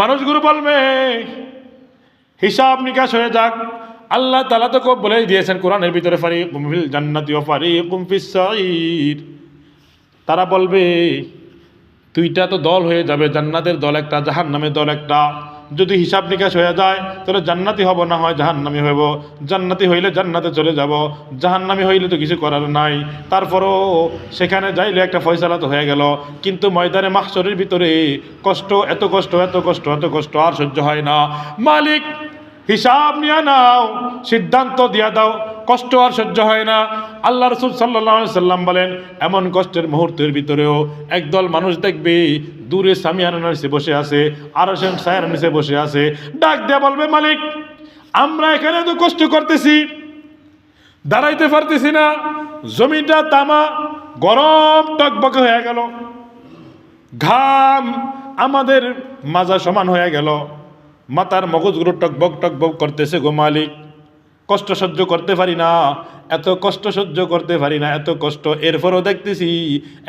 মানুষগুলো বলবে হিসাব নিকাশ হয়ে যাক। আল্লাহ তাআলা তো বলেই দিয়েছেন কোরআনের ভিতরে, ফারিকুম ফিল জান্নাতি ওয়া ফারিকুম ফিস সাঈর। তারা বলবে দুইটা তো দল হয়ে যাবে, জান্নাতের দল একটা, জাহান্নামের দল একটা। যদি হিসাব নিকাশ হয়ে যায় তাহলে জান্নাতি হব, না হয় জাহান্নামি হইব। জান্নাতি হইলে জান্নাতে চলে যাব, জাহান্নামি হইলে তো কিছু করার নাই। তারপরও সেখানে যাইলে একটা ফয়সালা তো হয়ে গেল। কিন্তু ময়দানে মাহশরের ভিতরে কষ্ট, এত কষ্ট, এত কষ্ট, এত কষ্ট আর সহ্য হয় না। মালিক হিসাব নিয়ে নাও, সিদ্ধান্ত দিয়া দাও, কষ্ট আর সহ্য হয় না। আল্লাহ রাসূল সাল্লাল্লাহু আলাইহি সাল্লাম বলেন, এমন কষ্টের মুহূর্তের ভিতরেও একদল মানুষ দেখবে দূরে সামিয়ানার নিচে বসে আছে, আরশের ছায়ার নিচে বসে আছে, ডাক দিয়ে বলবে, মালিক আমরা এখানে তো কষ্ট করতেছি, দাঁড়াইতে পারতেছি না, জমিটা তামা, গরম টকবকে হয়ে গেল, ঘাম আমাদের মাজা সমান হয়ে গেল, মাথার মগজগুলো টকবক টকবক করতেছে গো মালিক, কষ্ট সহ্য করতে পারি না, এত কষ্ট সহ্য করতে পারি না, এত কষ্ট। এরপরও দেখতেছি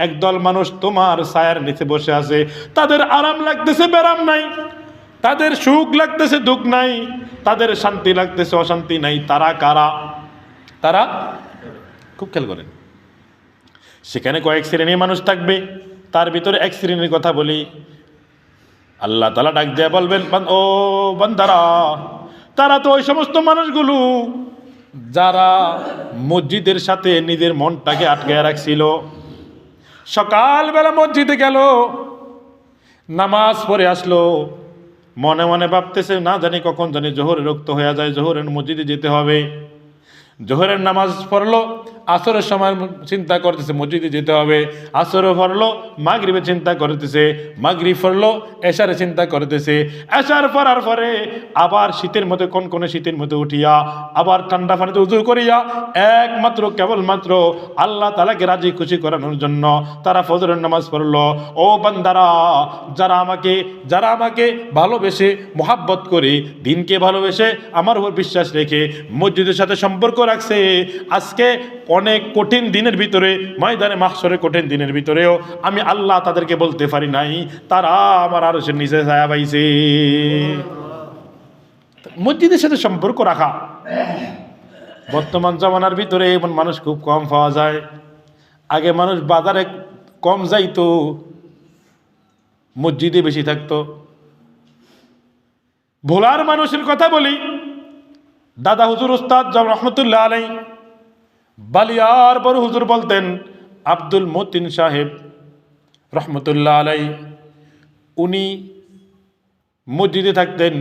একদল মানুষ তোমার ছায়ার নিচে বসে আছে, তাদের আরাম লাগতেছে, বেরাম নাই, তাদের সুখ লাগতেছে, দুঃখ নাই, তাদের শান্তি লাগতেছে, অশান্তি নাই। তারা কারা? তারা খুব খেয়াল করেন, সেখানে কয়েক শ্রেণীর মানুষ থাকবে, তার ভিতরে এক শ্রেণীর কথা বলি। আল্লাহ তাআলা ডাক দিয়ে বলবেন, ও বান্দারা, তারা তো ওই সমস্ত মানুষগুলো যারা মসজিদের সাথে নিজের মনটাকে আটকে রাখছিল। সকালবেলা মসজিদে গেল, নামাজ পড়ে আসলো, মনে মনে ভাবতেছে না জানি কখন জানি জোহরের রক্ত হয়ে যায়, জোহরের মসজিদে যেতে হবে। জোহরের নামাজ পড়লো, আসরের সময় চিন্তা করতেছে মসজিদে যেতে হবে, আসরও পড়লো, মাগরিবে চিন্তা করতেছে, মাগরিব পড়লো, এশারে চিন্তা করতেছে, এশার পড়ার পরে আবার শীতের মধ্যে কোন শীতের মধ্যে উঠিয়া আবার ঠান্ডা পানিতে উযু করিয়া একমাত্র কেবলমাত্র আল্লাহ তাআলাকে রাজি খুশি করানোর জন্য তারা ফজরের নামাজ পড়লো। ও বান্দারা, যারা আমাকে ভালোবেসে মোহাব্বত করে, দিনকে ভালোবেসে আমার উপর বিশ্বাস রেখে মসজিদের সাথে সম্পর্ক রাখছে, আজকে অনেক কঠিন দিনের ভিতরে, ময়দানে মাহশরে কঠিন দিনের ভিতরেও আমি আল্লাহ তাদেরকে বলতে পারি নাই তারা আমার আরশের নিচে ছায়া পাইছে। মসজিদের সাথে সম্পর্ক রাখা বর্তমান জামানার ভিতরে এমন মানুষ খুব কম পাওয়া যায়। আগে মানুষ বাজারে কম যাইতো, মসজিদে বেশি থাকতো। ভোলার মানুষের কথা বলি, দাদা হুজুর উস্তাদ রহমতুল্লাহ আলাইহি বালিয়ার বড় হুজুর বলতেন, আব্দুল মতিন সাহেব রহমতুল্লাহ আলাইহি, উনি মসজিদে থাকতেন।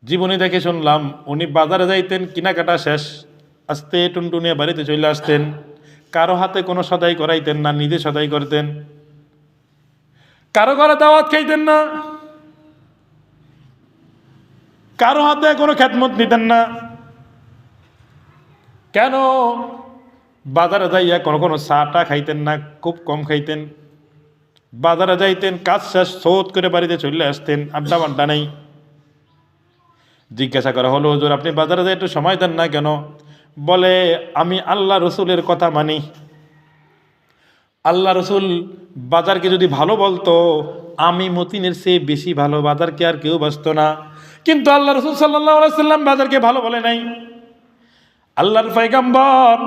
জীবনে দেখে শুনলাম উনি বাজারে যাইতেন, কেনাকাটা শেষ, আস্তে টুনটুনিয়া বাড়িতে চলে আসতেন, কারো হাতে কোনো সদাই করাইতেন না, নিজে সদাই করতেন, কারো ঘরে দাওয়াত খাইতেন না, কারো হাতে কোনো খেদমত নিতেন না। কেন? বাজারে যাইয়া কোনো চাটা খাইতেন না, খুব কম খাইতেন। বাজারে যাইতেন, কাজ শেষ, সৌদ করে বাড়িতে চলে আসতেন, আড্ডা বাড্ডা নেই। জিজ্ঞাসা করা হলো, হুজুর আপনি বাজারে যাই একটু সময় দেন না কেন? বলে, আমি আল্লাহ রসুলের কথা মানি। আল্লাহ রসুল বাজারকে যদি ভালো বলতো, আমি মতিনের চেয়ে বেশি ভালো বাজারকে আর কেউ বাসত না। কিন্তু আল্লাহ রসুল সাল্লাল্লাহু আলাইহি সাল্লাম বাজারকে ভালো বলে নাই। আল্লাহর পয়গম্বর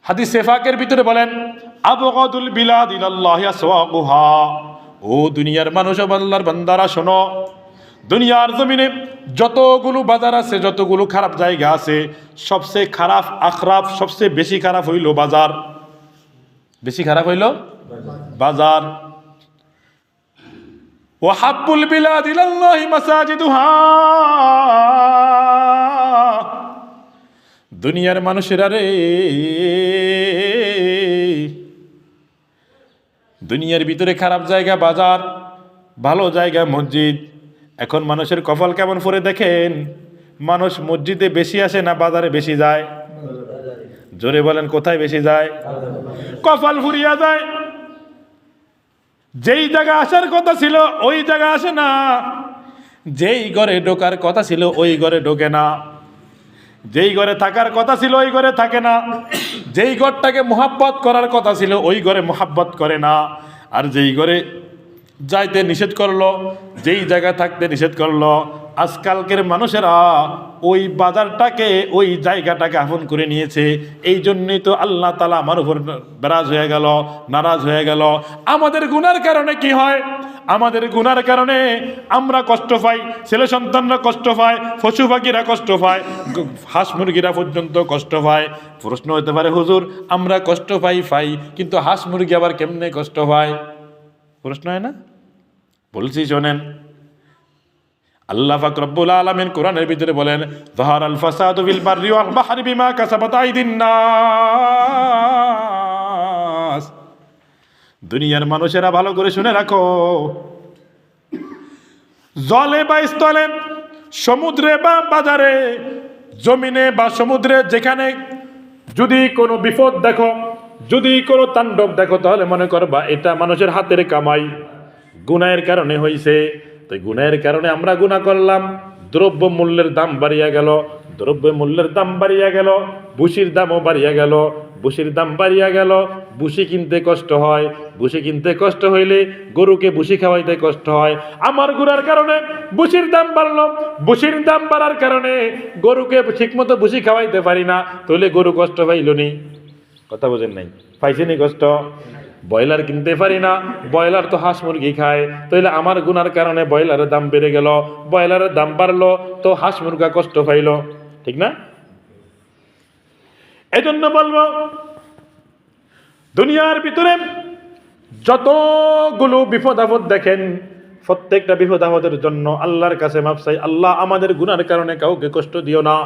হাদিসে পাকের ভিতরে বলেন, আবগাদুল বিলাদ ইলাল্লাহি আসওয়াকুহা। ও দুনিয়ার মানুষ, আল্লাহর বান্দারা শোনো, দুনিয়ার জমিনে যতগুলো বাজার আছে, যতগুলো খারাপ জায়গা আছে, সবচেয়ে খারাপ আখরাফ, সবচেয়ে বেশি খারাপ হইল বাজার। বেশি খারাপ হইল বাজার। ওয়াহাব্বুল বিলাদ ইলাল্লাহি মাসাজিদুহা। দুনিয়ার মানুষেরা রে, দুনিয়ার ভিতরে খারাপ জায়গা বাজার, ভালো জায়গা মসজিদ। এখন মানুষের কপাল কেমন পড়ে দেখেন, মানুষ মসজিদে বেশি আসে না বাজারে বেশি যায়? জোরে বলেন, কোথায় বেশি যায়? কপাল ফুরিয়া যায়। যেই জায়গা আসার কথা ছিল ওই জায়গা আসে না, যেই ঘরে ঢোকার কথা ছিল ওই ঘরে ঢোকে না, যেই ঘরে থাকার কথা ছিল ওই ঘরে থাকে না, যেই ঘরটাকে মোহাব্বত করার কথা ছিল ওই ঘরে মোহাব্বত করে না, আর যেই ঘরে যাইতে নিষেধ করলো, যেই জায়গায় থাকতে নিষেধ করলো। আজকালকের মানুষেরা ওই বাজারটাকে, ওই জায়গাটাকে আপন করে নিয়েছে। এই জন্যই তো আল্লাহ তাআলা আমার উপর নারাজ হয়ে গেল। আমাদের গুনার কারণে কি হয়? আমাদের গুনার কারণে আমরা কষ্ট পাই, ছেলে সন্তানরা কষ্ট পায়, পশু পাখিরা কষ্ট পায়, হাঁস মুরগিরা পর্যন্ত কষ্ট পায়। প্রশ্ন হতে পারে, হুজুর আমরা কষ্ট পাই, কিন্তু হাঁস মুরগি আবার কেমনে কষ্ট পায়? প্রশ্ন হয় না? বলছি শোনেন, আল্লাহ পাক রব্বুল আলামিন কোরআনের ভিতরে বলেন, যাহারাল ফাসাদু ফিল বাররি ওয়াল বাহরি বিমা কাসাবাত আইদিন নাস। দুনিয়ার মানুষেরা ভালো করে শুনে রাখো, জলে বা স্থলে, সমুদ্রে বা বাজারে, জমিনে বা সমুদ্রে, যেখানে যদি কোনো বিপদ দেখো, যদি কোনো তাণ্ডব দেখো, তাহলে মনে করবা এটা মানুষের হাতের কামাই, গুনাহের কারণে হইছে। তো গুনাহের কারণে আমরা গুনাহ করলাম, দ্রব্য মূল্যের দাম বাড়িয়া গেল, ভুসির দামও বাড়িয়া গেল, ভুসির দাম বাড়িয়া গেল, ভুসি কিনতে কষ্ট হয়, ভুসি কিনতে কষ্ট হইলে গরুকে ভুসি খাওয়াইতে কষ্ট হয়। আমার গুনার কারণে ভুসির দাম বাড়লো, ভুসির দাম বাড়ার কারণে গরুকে ঠিকমতো ভুসি খাওয়াইতে পারি না, তাহলে গরু কষ্ট পাইল নি? কথা বোঝেন নাই? পাইছেনি কষ্ট? ব্রয়লার কিনতে পারি না, ব্রয়লার তো হাঁস মুরগি খায়, তাহলে আমার গুনার কারণে ব্রয়লারের দাম বেড়ে গেল, ব্রয়লারের দাম বাড়লো, তো হাঁস মুরগা কষ্ট পাইল, ঠিক না? এজন্য বলবো, দুনিয়ার ভিতরে যতগুলো বিপদ আপদ দেখেন, প্রত্যেকটা বিপদ আপদের জন্য আল্লাহর কাছে মাপ চাই, আল্লাহ আমাদের গুনার কারণে কাউকে কষ্ট দিও না।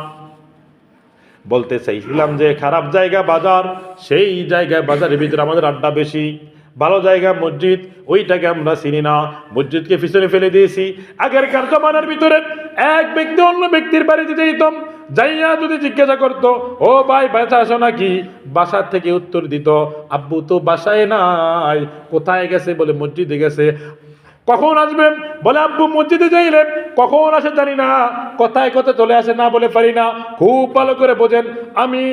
বলতে চাইছিলাম যে খারাপ জায়গা বাজার, সেই জায়গায় বাজারের ভিতরে আমাদের আড্ডা বেশি। ভালো জায়গা মসজিদ, ওইটাকে আমরা চিনি না, মসজিদকে পিছনে ফেলে দিয়েছি। আগেরকার জমানার ভিতরে এক ব্যক্তি অন্য ব্যক্তির বাড়িতে যেতাম, যাইয়া যদি জিজ্ঞাসা করতো, ও ভাই বাসা আসো নাকি, বাসার থেকে উত্তর দিত, আব্বু তো বাসায় নাই। কোথায় গেছে? বলে মসজিদে গেছে। কখন আসবেন? বলে আব্বু মসজিদে যাইলেন, কখন আসে জানি না, কথায় কথা চলে আসে না বলে পারি না। খুব ভালো করে বোঝেন, আমি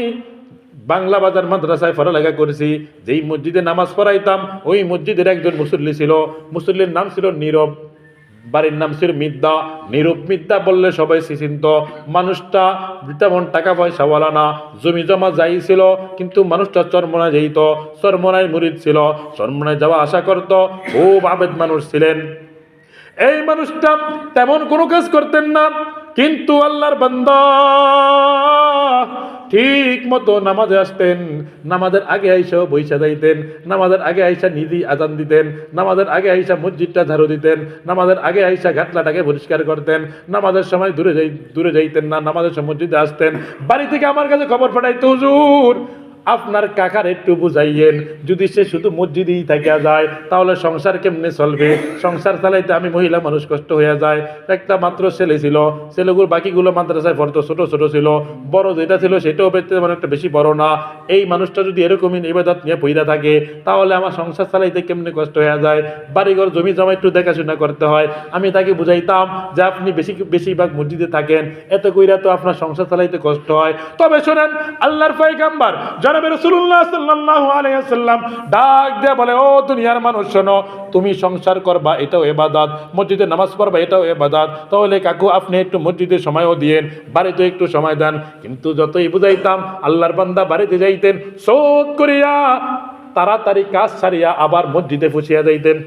বাংলা বাজার মাদ্রাসায় পড়ালেখা করেছি, যেই মসজিদে নামাজ পড়াইতাম ওই মসজিদের একজন মুসল্লি ছিল, মুসল্লির নাম ছিল নীরব, বাড়ির নাম ছিল মিদ্দা। নীরব মিদ্দা বললে সবাই চিনত। মানুষটা তেমন টাকা পয়সাওয়ালা না, জমি জমা যাই ছিল, কিন্তু মানুষটা চরমনায় যেত, চরমনায় মুরিদ ছিল, চরমনায় যাওয়া আশা করত, খুব আবেদ মানুষ ছিলেন। এই মানুষটা তেমন কোনো কাজ করতেন না, কিন্তু আল্লাহর বান্দা, ঠিক মতো নামাজে আসতেন, নামাজের আগে আইসা বৈশা যাইতেন, নামাজের আগে আইসা নিজেই আজান দিতেন, নামাজের আগে আইসা মসজিদটা ঝাড়ু দিতেন, নামাজের আগে আইসা ঘাটলাটাকে পরিষ্কার করতেন, নামাজের সময় দূরে যাইতেন না, নামাজের সময় মসজিদে আসতেন। বাড়ি থেকে আমার কাছে খবর পাঠাইতো, হুজুর আপনার কাকার একটু বুঝাইয়েন, যদি সে শুধু মসজিদেই থেকে যায় তাহলে সংসার কেমনে চলবে, সংসার চালাইতে আমি মহিলা মানুষ কষ্ট হয়ে যায়। একটা মাত্র ছেলে ছিল, ছেলেগুলো বাকিগুলো মাদ্রাসায় পড়তো, ছোট ছোট ছিল, বড় যেটা ছিল সেটাও তেমন একটা বেশি বড় না। এই মানুষটা যদি এরকমই ইবাদত নিয়ে পইরা থাকে তাহলে আমার সংসার চালাইতে কেমনে কষ্ট হয়ে যায়, বাড়িঘর জমি জমা একটু দেখাশোনা করতে হয়। আমি তাকে বুঝাইতাম যে আপনি বেশিরভাগ মসজিদে থাকেন, এত কইরা তো আপনার সংসার চালাইতে কষ্ট হয়। তবে শোনেন, আল্লাহর পয়গম্বর জনাবে রাসূলুল্লাহ সাল্লাল্লাহু আলাইহি ওয়াসাল্লাম ডাক দিয়ে বলে, ও দুনিয়ার মানুষ শোনো, তুমি সংসার করবা এটাও ইবাদত, মসজিদে নামাজ পড়বা এটাও ইবাদত, তাহলে কাকু আপনি একটু মসজিদে সময়ও দিয়েন, বাড়িতে একটু সময় দেন। কিন্তু যতই বুঝাইতাম আল্লাহর বান্দা বাড়িতে যাইতেন, সৌদ করিয়া তাড়াতাড়ি কাজ ছাড়িয়া আবার মসজিদে ফুসিয়া যাইতেন।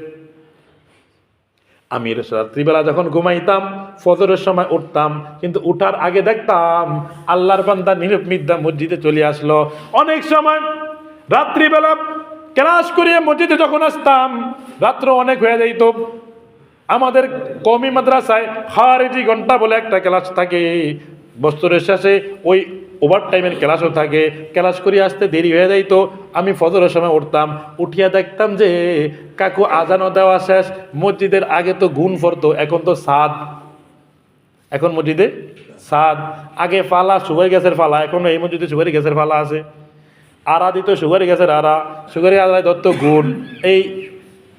আমি রাত্রিবেলা যখন ঘুমাইতাম ফজরের সময় উঠতাম, কিন্তু উঠার আগে দেখতাম আল্লাহর বান্দা নীরব মিদ্দা মসজিদে চলে আসলো। অনেক সময় রাত্রিবেলা ক্লাস করিয়ে মসজিদে যখন আসতাম রাত্র অনেক হয়ে যাইত। আমাদের কওমি মাদ্রাসায় খারেজি ঘন্টা বলে একটা ক্লাস থাকে, বছরের শেষে ওই ওভার টাইমের ক্লাসও থাকে, ক্লাস করে আসতে দেরি হয়ে যাইতো। আমি ফজরের সময় উঠতাম, উঠিয়া দেখতাম যে কাকু আজানও দেওয়া শেষ, মসজিদের আগে তো গুণ পড়তো, এখন তো সাদ, এখন মসজিদে সাদ, আগে ফালা সুগারি গ্যাসের ফালা, এখন এই মসজিদে সুগারি গ্যাসের ফালা আছে, আড়া দিত সুগারি গ্যাসের আড়া, সুগারি আড়ায় দত্ত গুণ, এই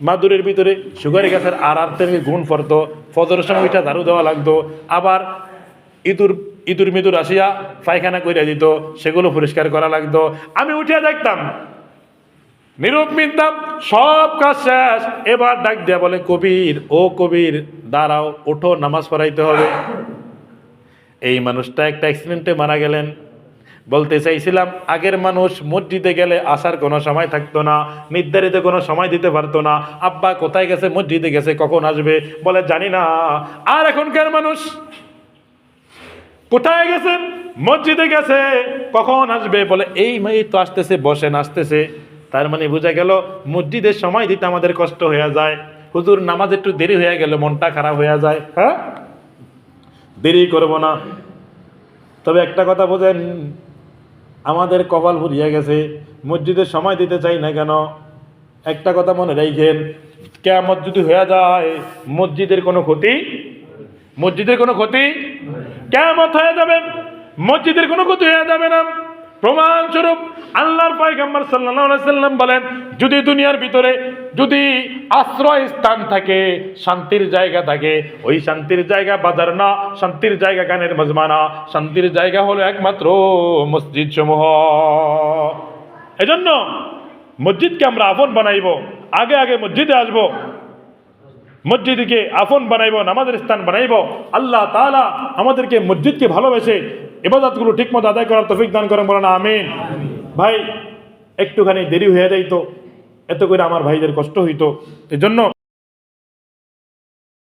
মাদুরের ভিতরে সুগারি গ্যাসের আড়ার থেকে গুণ পড়তো। ফজরের সময় ওইটা ঝাড়ু দেওয়া লাগতো, আবার ইঁদুর মিদুর আসিয়া পায়খানা করিয়া দিত, সেগুলো পরিষ্কার করা লাগতো। আমি উঠিয়া দেখতাম নীরব মিথ্যা, সব কাজ শেষ। এবার ডাক দিয়া বলে, কবির, ও কবির দাঁড়াও, ওঠো, নামাজ পড়াইতে হবে। এই মানুষটা একটা অ্যাক্সিডেন্টে মারা গেলেন। বলতে চাইছিলাম, আগের মানুষ মসজিদে গেলে আসার কোনো সময় থাকতো না, নির্ধারিত কোনো সময় দিতে পারতো না। আব্বা কোথায় গেছে? মসজিদে গেছে, কখন আসবে? বলে জানি না। আর এখনকার মানুষ কোথায় গেছে? মসজিদে গেছে, কখন আসবে? বলে এই মেয়ে তো আসতেছে, বসেন, আসতেছে। তার মানে বোঝা গেল মসজিদের সময় দিতে আমাদের কষ্ট হয়ে যায়। হুজুর নামাজ একটু দেরি হয়ে গেল, মনটা খারাপ হয়ে যায়। হ্যাঁ, দেরি করব না। তবে একটা কথা বোঝেন, আমাদের কপাল ফুরিয়ে গেছে, মসজিদের সময় দিতে চাই না কেন? একটা কথা মনে রাখেন, কিয়ামত যদি হয়ে যায়, মসজিদের কোনো ক্ষতি, মসজিদের কোনো ক্ষতি, কিয়ামত হয়ে যাবে, মসজিদের কোনো ক্ষতি হয়ে যাবে না। প্রমাণস্বরূপ আল্লাহর পয়গম্বর সাল্লাল্লাহু আলাইহি সাল্লাম বলেন, যদি দুনিয়ার ভিতরে যদি আশ্রয় স্থান থাকে, শান্তির জায়গা থাকে, ওই শান্তির জায়গা বাজার না, শান্তির জায়গা গানের মজমা না, শান্তির জায়গা হলো একমাত্র মসজিদ সমূহ। এজন্য মসজিদকে আমরা আপন বানাইব, আগে আগে মসজিদে আসব, মসজিদকে আপন বানাইব, নামাজের স্থান বানাইব। আল্লাহ তাআলা আমাদেরকে মসজিদকে ভালোবেসে ইবাদতগুলো ঠিকমতো আদায় করার তৌফিক দান করেন, বলেন আমিন। ভাই একটুখানি দেরি হয়ে যাইতো, এত করে আমার ভাইদের কষ্ট হইতো। এজন্য